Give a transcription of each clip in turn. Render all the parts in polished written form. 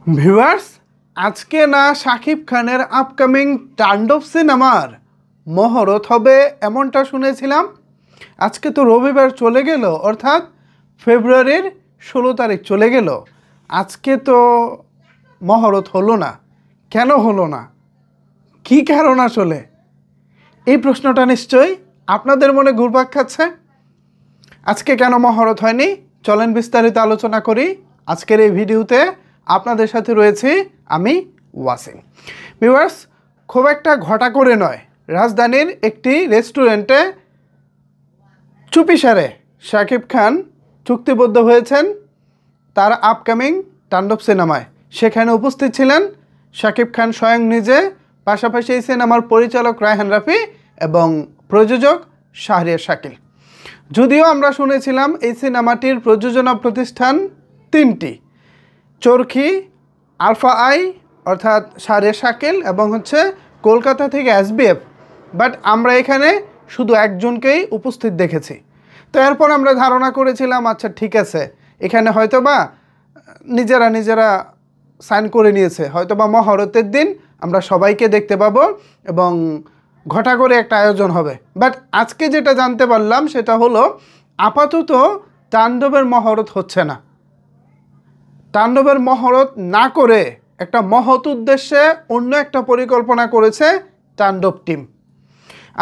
Viewers, আজকে না শাকিব খানের আপকামিং তাণ্ডব সিনেমার মহরত হবে এমনটা শুনেছিলাম। আজকে তো রবিবার চলে গেল, অর্থাৎ ফেব্রুয়ারির 16 তারিখ চলে গেল। আজকে তো মহরত হলো না। কেন হলো না? কী কারণ আসলে? এই প্রশ্নটা নিশ্চয়ই আপনাদের মনে ঘুরপাক খাচ্ছে। আজকে কেন মহরত হয়নি, চলেন বিস্তারিত আলোচনা করি আজকের এই ভিডিওতে। আপনাদের সাথে রয়েছি আমি ওয়াসিম। ভিউয়ার্স, খুব একটা ঘটা করে নয়, রাজধানীর একটি রেস্টুরেন্টে চুপিসারে শাকিব খান চুক্তিবদ্ধ হয়েছেন তার আপকামিং তাণ্ডব সিনেমায়। সেখানে উপস্থিত ছিলেন শাকিব খান স্বয়ং নিজে, পাশাপাশি এই সিনেমার পরিচালক রায়হান রাফি এবং প্রযোজক শাহরিয়ার শাকিল। যদিও আমরা শুনেছিলাম এই সিনেমাটির প্রযোজনা প্রতিষ্ঠান তিনটি, চরখি, আলফা আই অর্থাৎ শাহরিয়ার শাকিল এবং কলকাতা থেকে এসবিএফ, বাট আমরা এখানে শুধু একজনকেই উপস্থিত দেখেছি। তো এরপর আমরা ধারণা করেছিলাম আচ্ছা ঠিক আছে, এখানে হয়তোবা নিজেরা সাইন করে নিয়েছে, হয়তোবা মহরতের দিন আমরা সবাইকে দেখতে পাবো এবং ঘটা করে একটা আয়োজন হবে। বাট আজকে যেটা জানতে পারলাম সেটা হলো আপাতত তাণ্ডবের মহরত হচ্ছে না। তাণ্ডবের মহরত না করে একটা মহৎ উদ্দেশ্যে অন্য একটা পরিকল্পনা করেছে তাণ্ডব টিম।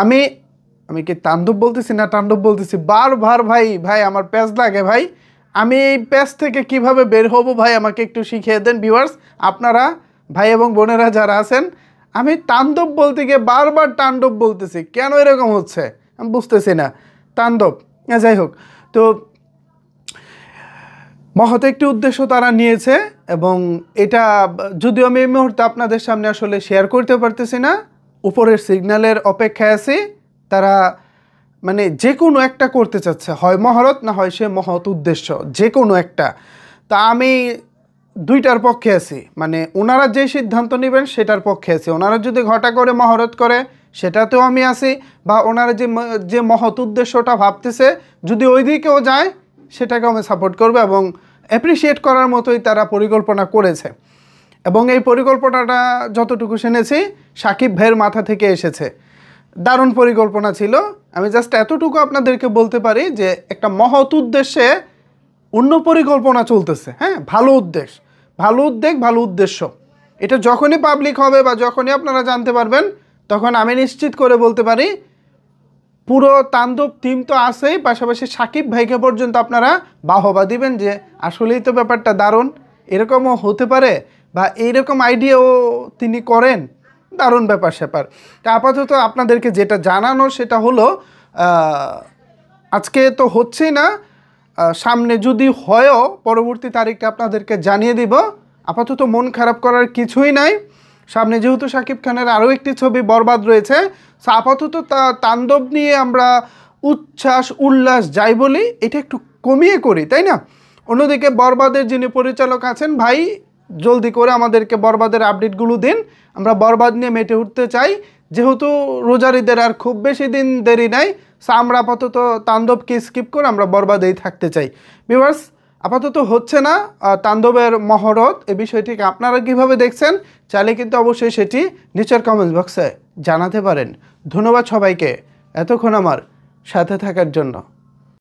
আমি কি তাণ্ডব বলতেছি না তাণ্ডব বলতেছি বারবার? ভাই আমার প্যাচ লাগে ভাই। আমি এই প্যাচ থেকে কিভাবে বের হব ভাই, আমাকে একটু শিখিয়ে দেন ভিউয়ার্স। আপনারা ভাই এবং বোনেরা যারা আছেন, আমি তাণ্ডব বলতে গিয়ে বারবার তাণ্ডব বলতেছি, কেন এরকম হচ্ছে আমি বুঝতেছি না। তাণ্ডব, যাই হোক। তো মহৎ একটি উদ্দেশ্য তারা নিয়েছে এবং এটা যদিও আমি এই মুহূর্তে আপনাদের সামনে আসলে শেয়ার করতে পারতেছি না, উপরের সিগন্যালের অপেক্ষায় আছি। তারা যে কোনো একটা করতে চাচ্ছে, হয় মহরত না হয় সে মহৎ উদ্দেশ্য, যে কোনো একটা। তা আমি দুইটার পক্ষে আছি, ওনারা যে সিদ্ধান্ত নেবেন সেটার পক্ষে আছি। ওনারা যদি ঘটা করে মহরত করে সেটাতেও আমি আছি, বা ওনারা যে মহৎ উদ্দেশ্যটা ভাবতেছে যদি ওই দিকেও যায় সেটাকেও আমি সাপোর্ট করবো এবং অ্যাপ্রিসিয়েট করার মতোই তারা পরিকল্পনা করেছে। এবং এই পরিকল্পনাটা যতটুকু শুনেছি শাকিব ভাইয়ের মাথা থেকে এসেছে। দারুণ পরিকল্পনা ছিল। আমি জাস্ট এতটুকু আপনাদেরকে বলতে পারি যে একটা মহৎ উদ্দেশ্যে অন্য পরিকল্পনা চলতেছে। হ্যাঁ, ভালো উদ্দেশ্য, ভালো উদ্দেশ্য। এটা যখনই পাবলিক হবে বা যখনই আপনারা জানতে পারবেন, তখন আমি নিশ্চিত করে বলতে পারি পুরো তাণ্ডব টিম তো আছেই, পাশাপাশি শাকিব ভাইকে পর্যন্ত আপনারা বাহবা দিবেন যে আসলেই তো ব্যাপারটা দারুণ, এরকমও হতে পারে বা এইরকম আইডিয়াও তিনি করেন। দারুণ ব্যাপার স্যাপার। তা আপাতত আপনাদেরকে যেটা জানানো সেটা হলো আজকে তো হচ্ছেই না, সামনে যদি হয়ও পরবর্তী তারিখটা আপনাদেরকে জানিয়ে দিব। আপাতত মন খারাপ করার কিছুই নাই। সামনে যেহেতু শাকিব খানের আরও একটি ছবি বরবাদ রয়েছে, সো আপাতত তাণ্ডব নিয়ে আমরা উচ্ছ্বাস উল্লাস যাই বলি এটা একটু কমিয়ে করি, তাই না? অন্যদিকে বরবাদের যিনি পরিচালক আছেন, ভাই জলদি করে আমাদেরকে বরবাদের আপডেটগুলো দিন। আমরা বরবাদ নিয়ে মেতে উঠতে চাই। যেহেতু রোজার ঈদের আর খুব বেশি দিন দেরি নাই, সো আমরা আপাতত তাণ্ডবকে স্কিপ করে আমরা বরবাদেই থাকতে চাই। ভিউয়ার্স, আপাতত হচ্ছে না তাণ্ডবের মহরত। এই বিষয়টিকে আপনারা কীভাবে দেখছেন চাইলে কিন্তু অবশ্যই সেটি নিচের কমেন্টস বক্সে জানাতে পারেন। ধন্যবাদ সবাইকে এতক্ষণ আমার সাথে থাকার জন্য।